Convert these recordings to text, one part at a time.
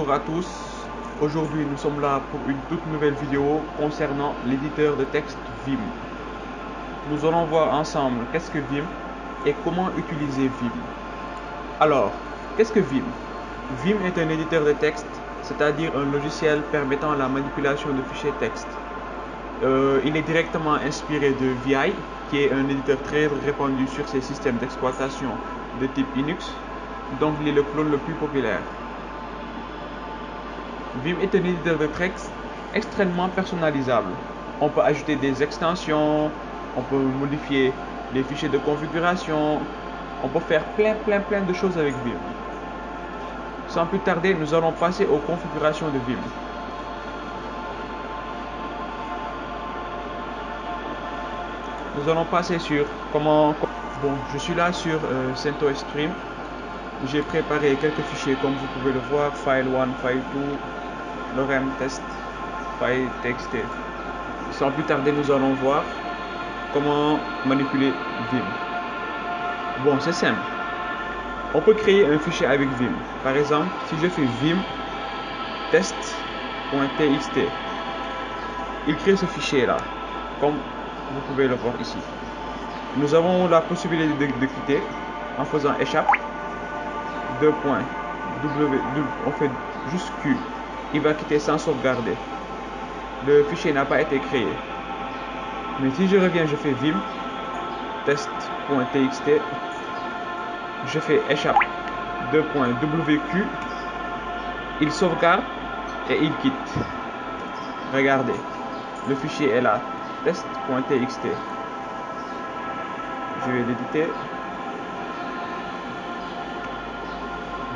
Bonjour à tous, aujourd'hui nous sommes là pour une toute nouvelle vidéo concernant l'éditeur de texte Vim. Nous allons voir ensemble qu'est-ce que Vim et comment utiliser Vim. Alors, qu'est-ce que Vim? Vim est un éditeur de texte, c'est-à-dire un logiciel permettant la manipulation de fichiers texte. Il est directement inspiré de VI, qui est un éditeur très répandu sur ces systèmes d'exploitation de type Linux, donc il est le clone le plus populaire. Vim est un éditeur de texte extrêmement personnalisable. On peut ajouter des extensions, on peut modifier les fichiers de configuration, on peut faire plein de choses avec Vim. Sans plus tarder, nous allons passer aux configurations de Vim. Nous allons passer sur comment... Bon, je suis là sur CentOS Stream. J'ai préparé quelques fichiers comme vous pouvez le voir, file1, file2, lorem test, file txt. Sans plus tarder, nous allons voir comment manipuler Vim. Bon, c'est simple. On peut créer un fichier avec Vim. Par exemple, si je fais vim test.txt, il crée ce fichier là, comme vous pouvez le voir ici. Nous avons la possibilité de quitter en faisant échappe. On fait juste Q. Il va quitter sans sauvegarder. Le fichier n'a pas été créé. Mais si je reviens, je fais vim test.txt, je fais échappe .wq, il sauvegarde et il quitte. Regardez, le fichier est là, test.txt. Je vais l'éditer.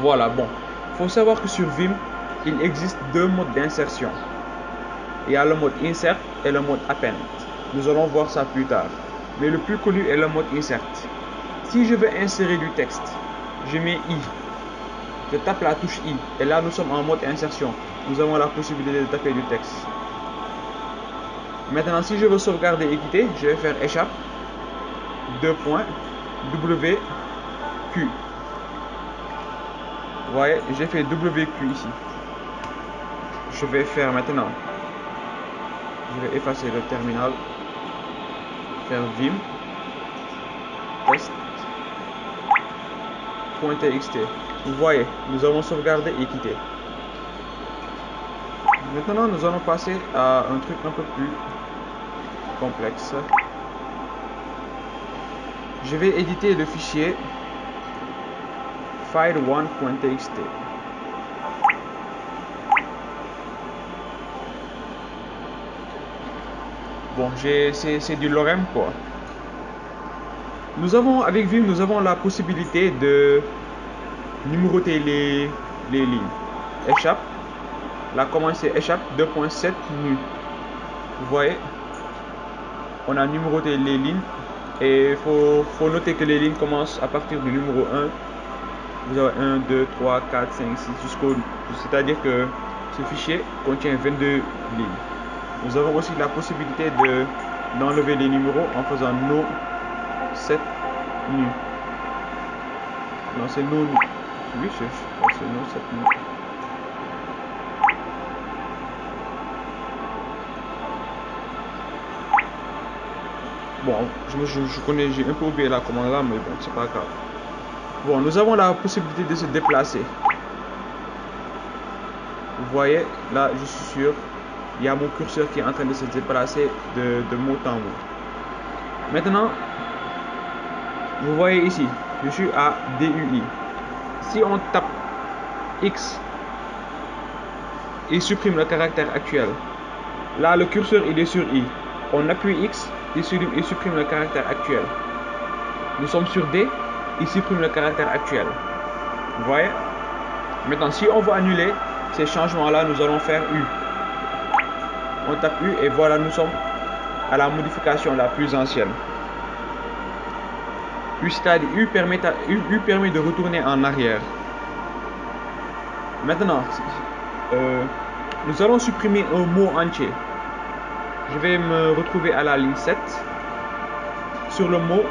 Voilà, bon. Il faut savoir que sur Vim, il existe deux modes d'insertion. Il y a le mode insert et le mode append. Nous allons voir ça plus tard. Mais le plus connu est le mode insert. Si je veux insérer du texte, je mets I. Je tape la touche I. Et là, nous sommes en mode insertion. Nous avons la possibilité de taper du texte. Maintenant, si je veux sauvegarder et quitter, je vais faire échappe .wq. Vous voyez, j'ai fait WQ ici. Je vais faire maintenant. Je vais effacer le terminal. Faire vim test.txt. Vous voyez, nous avons sauvegardé et quitté. Maintenant, nous allons passer à un truc un peu plus complexe. Je vais éditer le fichier file1.txt. Bon, c'est du lorem quoi. Nous avons avec Vim, nous avons la possibilité de numéroter les lignes. Échappe. La commande c'est échappe 2.7 nu. Vous voyez, on a numéroté les lignes et il faut noter que les lignes commencent à partir du numéro 1. Vous avez 1, 2, 3, 4, 5, 6 jusqu'au... C'est-à-dire que ce fichier contient 22 lignes. Nous avons aussi la possibilité d'enlever les numéros en faisant no set nu. Non, c'est no nu. Oui, c'est no set nu. Bon, je connais, j'ai un peu oublié la commande là, mais bon, c'est pas grave. Bon, nous avons la possibilité de se déplacer. Vous voyez, là, je suis sûr, il y a mon curseur qui est en train de se déplacer de mot en mot. Maintenant, vous voyez ici, je suis à DUI. Si on tape X, il supprime le caractère actuel. Là, le curseur, il est sur I. On appuie X, il supprime le caractère actuel. Nous sommes sur D, il supprime le caractère actuel. Vous voyez? Maintenant, si on veut annuler ces changements-là, nous allons faire U. On tape U et voilà, nous sommes à la modification la plus ancienne. U permet de retourner en arrière. Maintenant, nous allons supprimer un mot entier. Je vais me retrouver à la ligne 7 sur le mot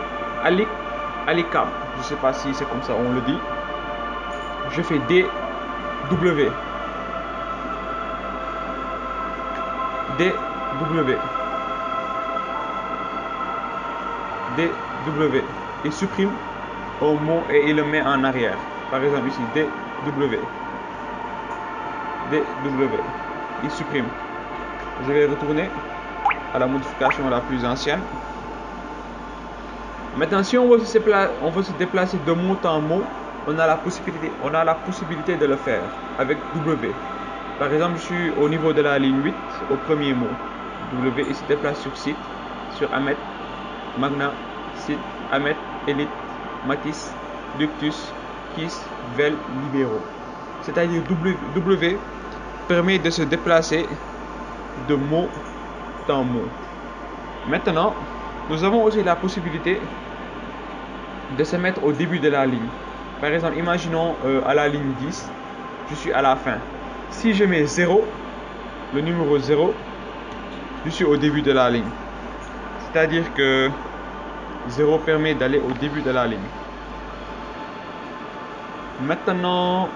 alicam. Je ne sais pas si c'est comme ça on le dit. Je fais DW. DW. DW. Il supprime un mot et il le met en arrière. Par exemple ici, DW. DW. Il supprime. Je vais retourner à la modification la plus ancienne. Maintenant, si on veut se déplacer de mot en mot, on a la possibilité de le faire avec W. Par exemple, je suis au niveau de la ligne 8, au premier mot. W, il se déplace sur site, sur Ahmed, Magna, site, Ahmed, Elite, Matisse, Ductus, Kiss, Vel, Libéraux. C'est-à-dire W permet de se déplacer de mot en mot. Maintenant, nous avons aussi la possibilité de se mettre au début de la ligne. Par exemple, imaginons à la ligne 10, je suis à la fin. Si je mets 0, le numéro 0, je suis au début de la ligne. C'est-à-dire que 0 permet d'aller au début de la ligne. Maintenant,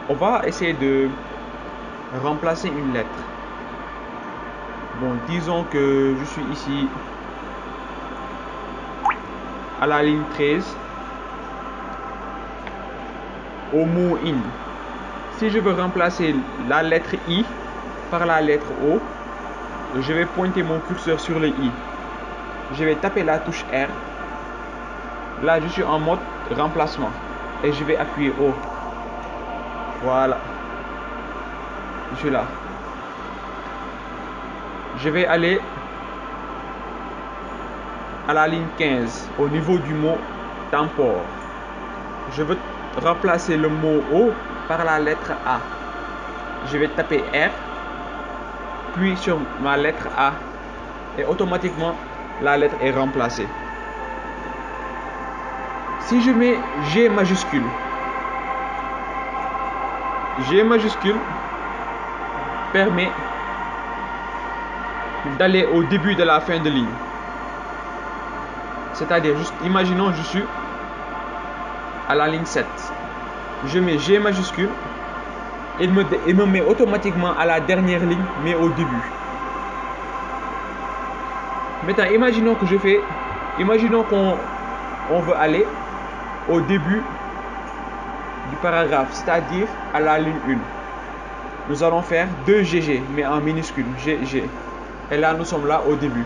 on va essayer de remplacer une lettre. Bon, disons que je suis ici à la ligne 13 au mot in. Si je veux remplacer la lettre I par la lettre O, je vais pointer mon curseur sur le I. Je vais taper la touche R. Là, je suis en mode remplacement et je vais appuyer O. Voilà. Je suis là. Je vais aller à la ligne 15 au niveau du mot tempore. Je veux remplacer le mot O par la lettre A. Je vais taper R, puis sur ma lettre A et automatiquement la lettre est remplacée. Si je mets G majuscule permet d'aller au début de la fin de ligne. C'est-à-dire, imaginons je suis à la ligne 7. Je mets G majuscule, il me met automatiquement à la dernière ligne, mais au début. Maintenant, imaginons qu'on veut aller au début du paragraphe, c'est-à-dire à la ligne 1. Nous allons faire 2 GG, mais en minuscule, GG. Et là, nous sommes là au début,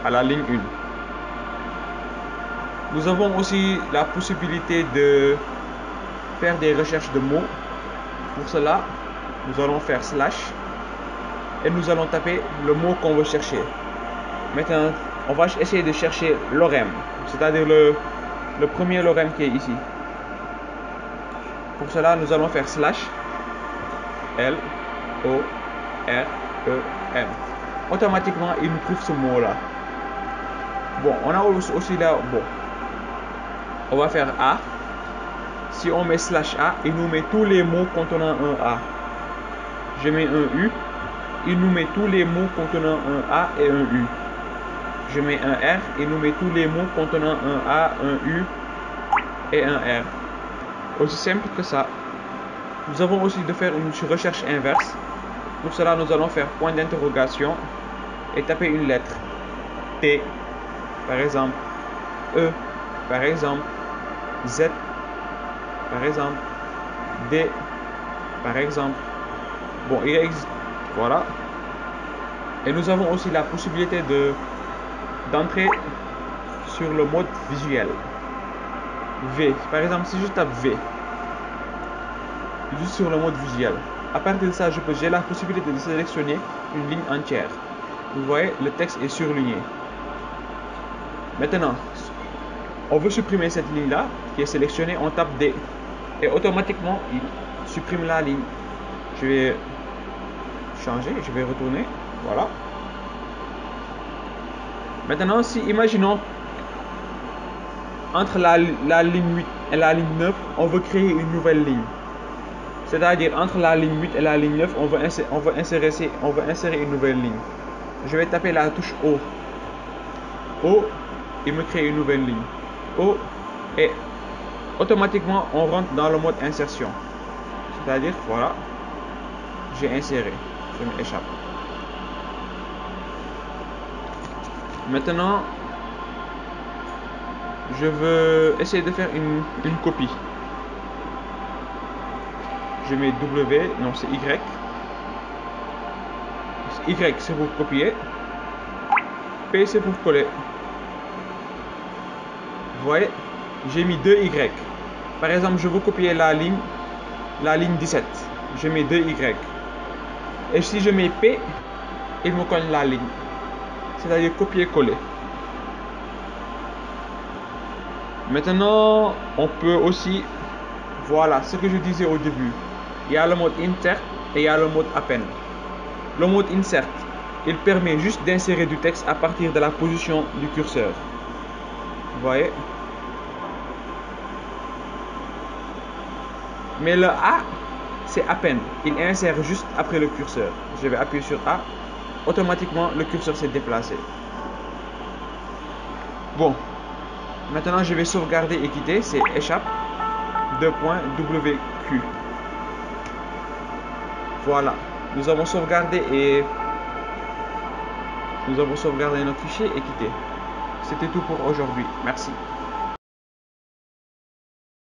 à la ligne 1. Nous avons aussi la possibilité de faire des recherches de mots. Pour cela, nous allons faire slash et nous allons taper le mot qu'on veut chercher. Maintenant, on va essayer de chercher lorem, c'est-à-dire le premier lorem qui est ici. Pour cela, nous allons faire slash L O R E M. Automatiquement, il nous trouve ce mot-là. Bon, on a aussi là, bon, on va faire A. Si on met slash A, il nous met tous les mots contenant un A. Je mets un U, il nous met tous les mots contenant un A et un U. Je mets un R, il nous met tous les mots contenant un A, un U et un R. Aussi simple que ça. Nous avons aussi de faire une recherche inverse. Pour cela, nous allons faire point d'interrogation et taper une lettre. T, par exemple. E, par exemple. Z, par exemple. D, par exemple. Bon, il existe. Voilà. Et nous avons aussi la possibilité d'entrer sur le mode visuel. V. Par exemple, si je tape V, juste sur le mode visuel, à partir de ça, j'ai la possibilité de sélectionner une ligne entière. Vous voyez, le texte est surligné. Maintenant, on veut supprimer cette ligne-là qui est sélectionnée, on tape D. Et automatiquement, il supprime la ligne. Je vais changer, je vais retourner. Voilà. Maintenant, si imaginons entre la ligne 8 et la ligne 9, on veut créer une nouvelle ligne. C'est-à-dire entre la ligne 8 et la ligne 9, on veut insérer une nouvelle ligne. Je vais taper la touche O. O, il me crée une nouvelle ligne. O, et automatiquement, on rentre dans le mode insertion. C'est-à-dire, voilà, j'ai inséré. Je mets échappe. Maintenant, je veux essayer de faire une copie. Je mets W, non c'est Y. Y c'est pour copier. P c'est pour coller. Vous voyez, j'ai mis 2 Y. Par exemple, je veux copier la ligne 17. Je mets 2 Y. Et si je mets P, il me colle la ligne. C'est-à-dire copier-coller. Maintenant, on peut aussi, voilà, ce que je disais au début. Il y a le mode insert et il y a le mode append. Le mode insert, il permet juste d'insérer du texte à partir de la position du curseur. Vous voyez? Mais le A, c'est append. Il insère juste après le curseur. Je vais appuyer sur A. Automatiquement, le curseur s'est déplacé. Bon. Maintenant, je vais sauvegarder et quitter. C'est échappe. .wq. Voilà. Nous avons sauvegardé notre fichier et quitté. C'était tout pour aujourd'hui. Merci.